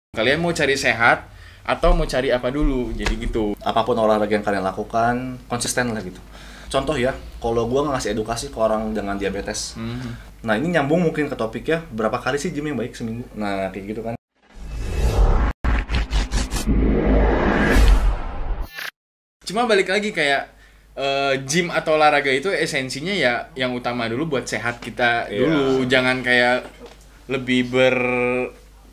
Kalian mau cari sehat atau mau cari apa dulu? Jadi gitu. Apapun olahraga yang kalian lakukan, konsisten lah gitu. Contoh ya, kalau gue ngasih edukasi ke orang dengan diabetes. Nah ini nyambung mungkin ke topik ya, berapa kali sih gym yang baik seminggu? Nah kayak gitu kan. Cuma balik lagi kayak gym atau olahraga itu esensinya ya yang utama dulu buat sehat kita dulu. Jangan kayak lebih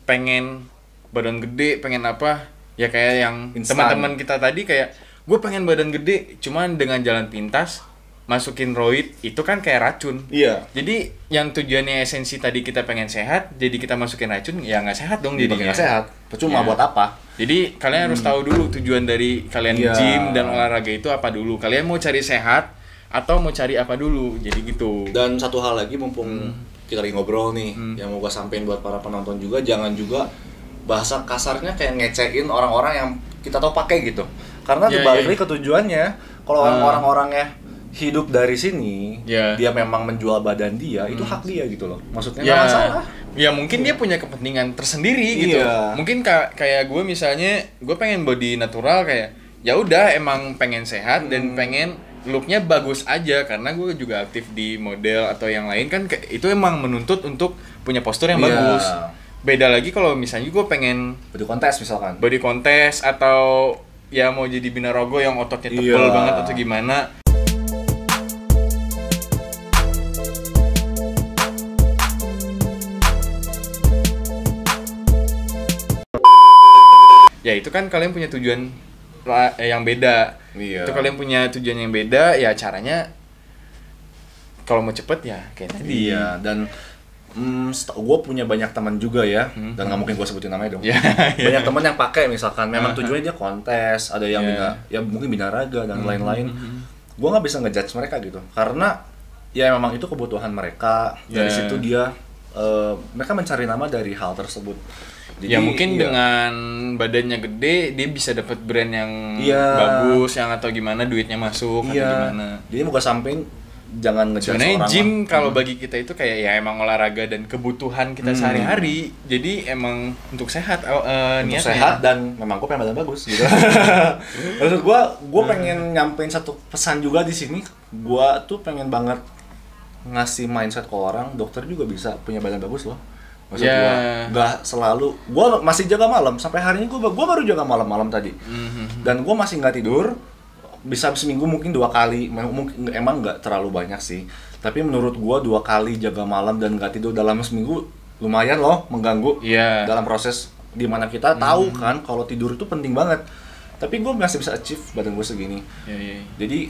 pengen badan gede, pengen apa ya kayak yang teman-teman kita tadi kayak gue pengen badan gede cuman dengan jalan pintas masukin roid itu kan kayak racun. Iya. Jadi yang tujuannya esensi tadi kita pengen sehat, jadi kita masukin racun ya nggak sehat dong jadinya. Nggak sehat. Percuma buat apa? Jadi kalian harus tahu dulu tujuan dari kalian gym dan olahraga itu apa dulu. Kalian mau cari sehat atau mau cari apa dulu. Jadi gitu. Dan satu hal lagi mumpung kita lagi ngobrol nih, yang mau gue sampein buat para penonton juga, jangan juga bahasa kasarnya kayak ngecekin orang-orang yang kita tahu pakai gitu. Karena dibalik lagi ke tujuannya, kalau orang-orangnya hidup dari sini, dia memang menjual badan dia, itu hak dia gitu loh. Maksudnya nggak masalah. Ya mungkin dia punya kepentingan tersendiri gitu. Mungkin kayak gue misalnya, gue pengen body natural kayak, ya udah emang pengen sehat dan pengen looknya bagus aja karena gue juga aktif di model atau yang lain kan itu emang menuntut untuk punya postur yang bagus. Beda lagi kalau misalnya gue pengen body contest misalkan. Body contest atau ya mau jadi Binarogo yang ototnya tebal banget atau gimana. Ya itu kan kalian punya tujuan yang beda. Itu kalian punya tujuan yang beda, ya caranya kalau mau cepet ya kayak tadi. Iya, dan gue punya banyak teman juga ya, dan nggak mungkin gue sebutin namanya dong. Banyak teman yang pakai misalkan, memang tujuannya dia kontes, ada yang ya mungkin binaraga dan lain-lain. Gue nggak bisa ngejudge mereka gitu, karena ya memang itu kebutuhan mereka. Dari situ dia mereka mencari nama dari hal tersebut. Jadi, ya mungkin dengan badannya gede dia bisa dapat brand yang bagus, yang atau gimana duitnya masuk atau gimana. Jadi muka samping jangan ngejudge orang. Sebenarnya gym kalau bagi kita itu kayak ya emang olahraga dan kebutuhan kita sehari-hari. Jadi emang untuk sehat niatnya. Sehat dan memang gue pengen badan bagus gitu. Maksud gue pengen nyampein satu pesan juga di sini. Gue tuh pengen banget ngasih mindset ke orang, dokter juga bisa punya badan bagus loh. Maksud gue nggak selalu, gue masih jaga malam sampai hari ini gue baru jaga malam tadi, dan gue masih nggak tidur, bisa seminggu mungkin 2 kali, mungkin emang nggak terlalu banyak sih, tapi menurut gue 2 kali jaga malam dan nggak tidur dalam seminggu lumayan loh mengganggu dalam proses dimana kita tahu kan kalau tidur itu penting banget, tapi gue masih bisa achieve badan gue segini, jadi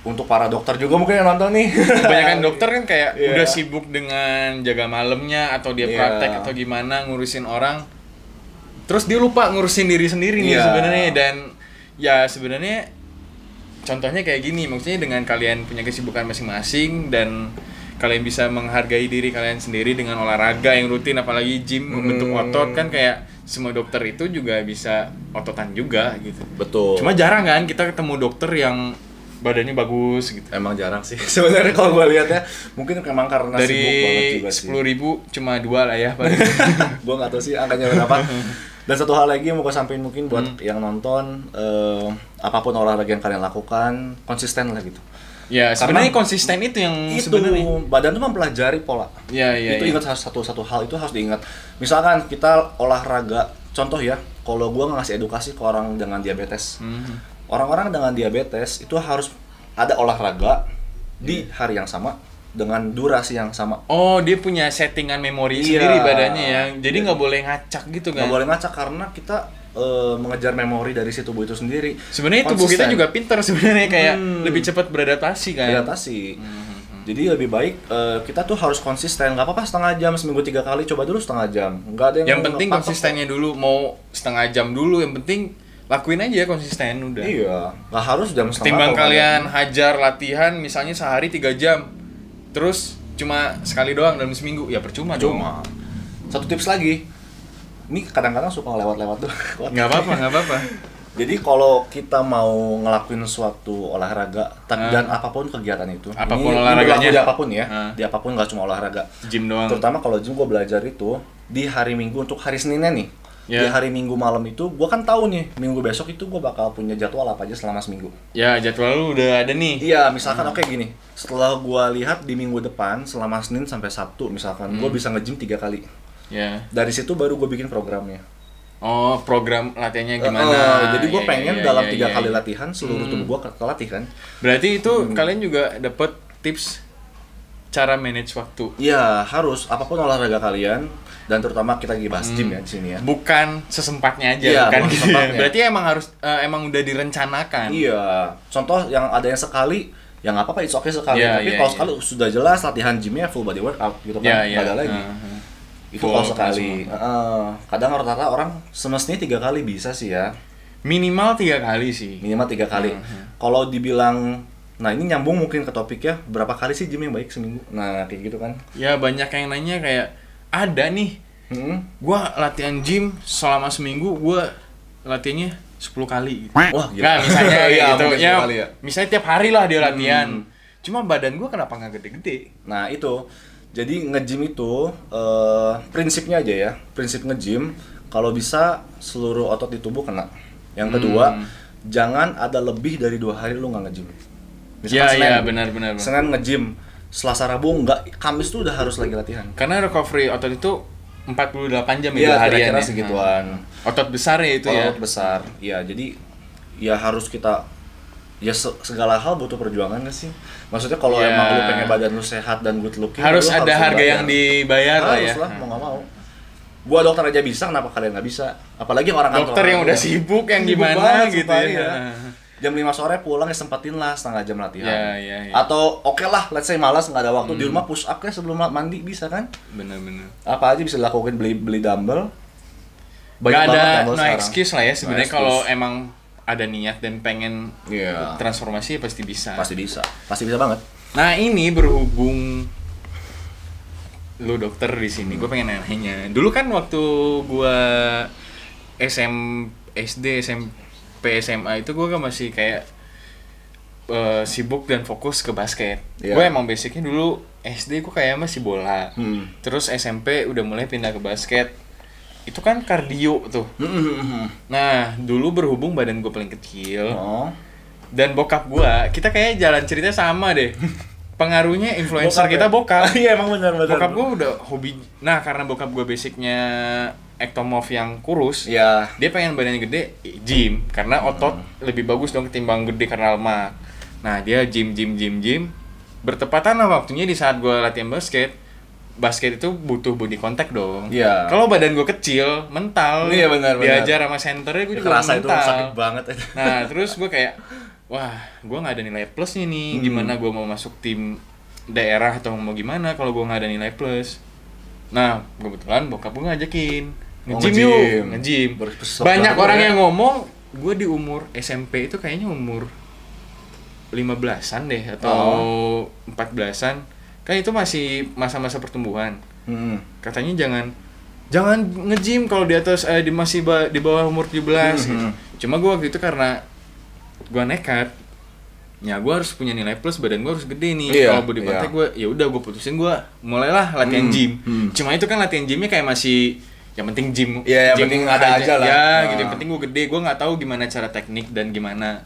untuk para dokter juga mungkin yang nonton nih. Kebanyakan dokter kan kayak udah sibuk dengan jaga malamnya atau dia praktek atau gimana ngurusin orang. Terus dia lupa ngurusin diri sendiri nih sebenarnya, dan ya sebenarnya contohnya kayak gini, maksudnya dengan kalian punya kesibukan masing-masing dan kalian bisa menghargai diri kalian sendiri dengan olahraga yang rutin, apalagi gym membentuk otot kan, kayak semua dokter itu juga bisa ototan juga gitu. Betul. Cuma jarang kan kita ketemu dokter yang badannya bagus gitu. Emang jarang sih sebenarnya kalau gue lihat ya, mungkin memang karena dari sibuk banget juga sih. 10.000 cuma 2 lah ya paling. Gue nggak tahu sih angkanya berapa. Dan satu hal lagi yang mau gue sampaikan mungkin buat yang nonton, apapun olahraga yang kalian lakukan konsisten lah gitu. Ya sebenarnya konsisten itu yang sebenarnya badan tuh mempelajari pola. Itu ingat satu hal itu harus diingat. Misalkan kita olahraga, contoh ya, kalau gue ngasih edukasi ke orang dengan diabetes. Orang-orang dengan diabetes itu harus ada olahraga di hari yang sama dengan durasi yang sama. Oh, dia punya settingan memori sendiri badannya ya. Jadi nggak boleh ngacak gitu kan? Nggak boleh ngacak karena kita mengejar memori dari si tubuh itu sendiri. Sebenarnya tubuh kita juga pintar sebenarnya, kayak lebih cepat beradaptasi kan? Beradaptasi. Jadi lebih baik kita tuh harus konsisten. Nggak apa-apa setengah jam, seminggu 3 kali, coba dulu setengah jam. Nggak ada yang penting konsistennya dulu, mau setengah jam dulu, yang penting lakuin aja konsisten udah. Iya, nggak harus jam setengah. Ketimbang kalian hajar latihan misalnya sehari 3 jam, terus cuma sekali doang dalam seminggu, ya percuma dong. Satu tips lagi, ini kadang-kadang suka lewat-lewat tuh. Nggak apa-apa. Jadi kalau kita mau ngelakuin suatu olahraga dan apapun kegiatan itu, apapun olahraganya, di apapun ya, di apapun, nggak cuma olahraga. Gym doang. Terutama kalau gym, gue belajar itu di hari Minggu untuk hari Seninnya nih. Di hari Minggu malam itu gue kan tahu nih minggu besok itu gue bakal punya jadwal apa aja selama seminggu. Ya jadwal lu udah ada nih. Iya, misalkan oke gini, setelah gue lihat di minggu depan selama Senin sampai Sabtu misalkan gue bisa nge-gym 3 kali. Ya. Dari situ baru gue bikin programnya. Oh, program latihannya gimana? Jadi gue pengen dalam 3 kali latihan seluruh tubuh gue kelatih kan. Berarti itu kalian juga dapet tips cara manage waktu. Iya, harus apapun olahraga kalian dan terutama kita lagi bahas gym ya di sini ya. Bukan sesempatnya aja, Iya, bukan bukan gitu. sesempatnya. Berarti emang harus emang udah direncanakan. Iya. Contoh yang ada yang sekali ya nggak apa-apa, it's okay sekali. Iya, Tapi iya, kalau iya. sekali sudah jelas latihan gymnya full body workout gitu kan, Iya, nggak ada lagi. Itu kalau sekali. Kadang rata-rata orang semestinya 3 kali bisa sih ya. Minimal 3 kali sih. Minimal 3 kali. Kalau dibilang, nah ini nyambung mungkin ke topik ya, berapa kali sih gym yang baik seminggu? Nah kayak gitu kan. Ya banyak yang nanya kayak ada nih, gua latihan gym selama seminggu, gua latihannya 10 kali gitu. Wah gila. Nah, misalnya Iya, gitu mungkin ya, 10 kali ya. misalnya tiap hari lah dia latihan. Cuma badan gua kenapa nggak gede-gede? Nah itu, jadi nge-gym itu prinsipnya aja ya, prinsip nge-gym kalau bisa seluruh otot di tubuh kena. Yang kedua, jangan ada lebih dari 2 hari lu nggak nge-gym. Iya benar. Senin nge-gym, Selasa Rabu nggak, Kamis tuh udah harus lagi latihan. Karena recovery otot itu 48 jam Iya, harian kira-kira ya. segituan. Otot besar ya itu ya. Otot besar, iya. Jadi ya harus kita, ya segala hal butuh perjuangan gak sih? Maksudnya kalau Ya. emang lu pengen badan lu sehat dan good looking, Harus lu ada harga bayar. yang dibayar lah ya. Harus lah, mau nggak mau. Gua dokter aja bisa, kenapa kalian nggak bisa? Apalagi orang Dokter kantoran yang gua. udah sibuk yang Sibuk gimana banget, gitu sumpah, ya. iya. Jam 5 sore pulang ya sempetin lah setengah jam latihan. Iya. Atau oke lah, let's say malas nggak ada waktu di rumah push up sebelum mandi bisa kan? Bener. Apa aja bisa dilakukan, beli dumbbell. Gak ada dumbbell no sekarang. excuse lah ya sebenarnya No kalau excuse. emang ada niat dan pengen Iya. transformasi pasti bisa. Pasti bisa banget. Nah ini berhubung lu dokter di sini, gue pengen nanya. Dulu kan waktu gue SD, SMP, SMA itu gue kan masih kayak sibuk dan fokus ke basket. Iya. Gue emang basicnya dulu SD gue kayak masih bola. Hmm. Terus SMP udah mulai pindah ke basket. Itu kan kardio tuh. Nah dulu berhubung badan gue paling kecil. Oh. Dan bokap gua, kita kayak jalan cerita sama deh. Pengaruhnya influencer kita bokap. Iya emang benar. Bokap gua udah hobi. Nah, karena bokap gua basicnya ectomorph yang kurus, Iya. dia pengen badannya gede, gym karena otot lebih bagus dong ketimbang gede karena lemak. Nah, dia gym. Bertepatan lah waktunya di saat gua latihan basket. Basket itu butuh body contact dong. Iya. Kalau badan gua kecil, mental. Iya, benar. Diajar sama senternya gua juga Kerasa itu mental. sakit banget. Nah, terus gue kayak, wah, gue nggak ada nilai plusnya nih. Gimana gue mau masuk tim daerah atau mau gimana kalau gue nggak ada nilai plus? Nah, kebetulan bokap gue ngajakin nge-gym nge-gym. yuk, nge-gym. Bersebelah Banyak ya. orang yang ngomong, gue di umur SMP itu kayaknya umur 15-an deh atau 14-an. Kan itu masih masa-masa pertumbuhan. Katanya jangan nge-gym kalau di atas di bawah umur 17 gitu. Cuma gue waktu itu karena gue nekat, ya gue harus punya nilai plus, badan gue harus gede nih. Iya, Kalau body contact gue, ya udah gue putusin gue mulailah latihan gym. Cuma itu kan latihan gymnya kayak masih yang penting gym. Iya, yang gym penting ada aja lah. Ya, Nah. gitu. Yang penting gue gede, gue nggak tahu gimana cara teknik dan gimana.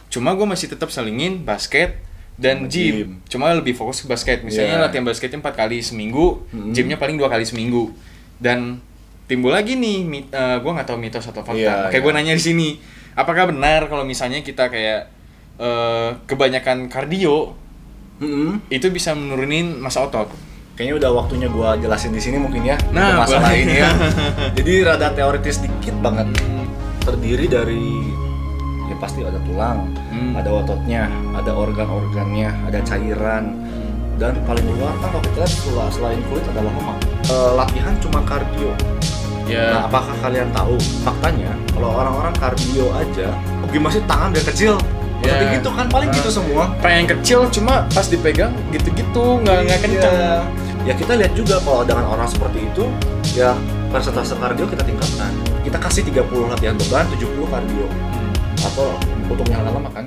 Cuma gue masih tetap selingin basket dan gym. Cuma lebih fokus ke basket. Misalnya latihan basketnya 4 kali seminggu, gymnya paling 2 kali seminggu. Dan timbul lagi nih, gue nggak tahu mitos atau fakta. Kayak gue nanya di sini, apakah benar kalau misalnya kita kayak kebanyakan kardio itu bisa menurunin massa otot? Kayaknya udah waktunya gua jelasin di sini mungkin ya, Nah, untuk masalah boleh. ini ya. Jadi rada teoritis dikit banget. Terdiri dari ya pasti ada tulang, ada ototnya, ada organ-organnya, ada cairan, dan paling luar kan kalau kita lihat selain kulit adalah lemak. Latihan cuma kardio. Nah, apakah kalian tahu faktanya kalau orang-orang kardio aja, gimana sih tangan dari kecil? Seperti gitu kan paling gitu semua. Pengen kecil cuma pas dipegang gitu-gitu nggak kenceng. Ya kita lihat juga kalau dengan orang seperti itu, ya persentase kardio kita tingkatkan. Kita kasih 30 latihan beban, 70 kardio. Atau untuk yang lemak kan.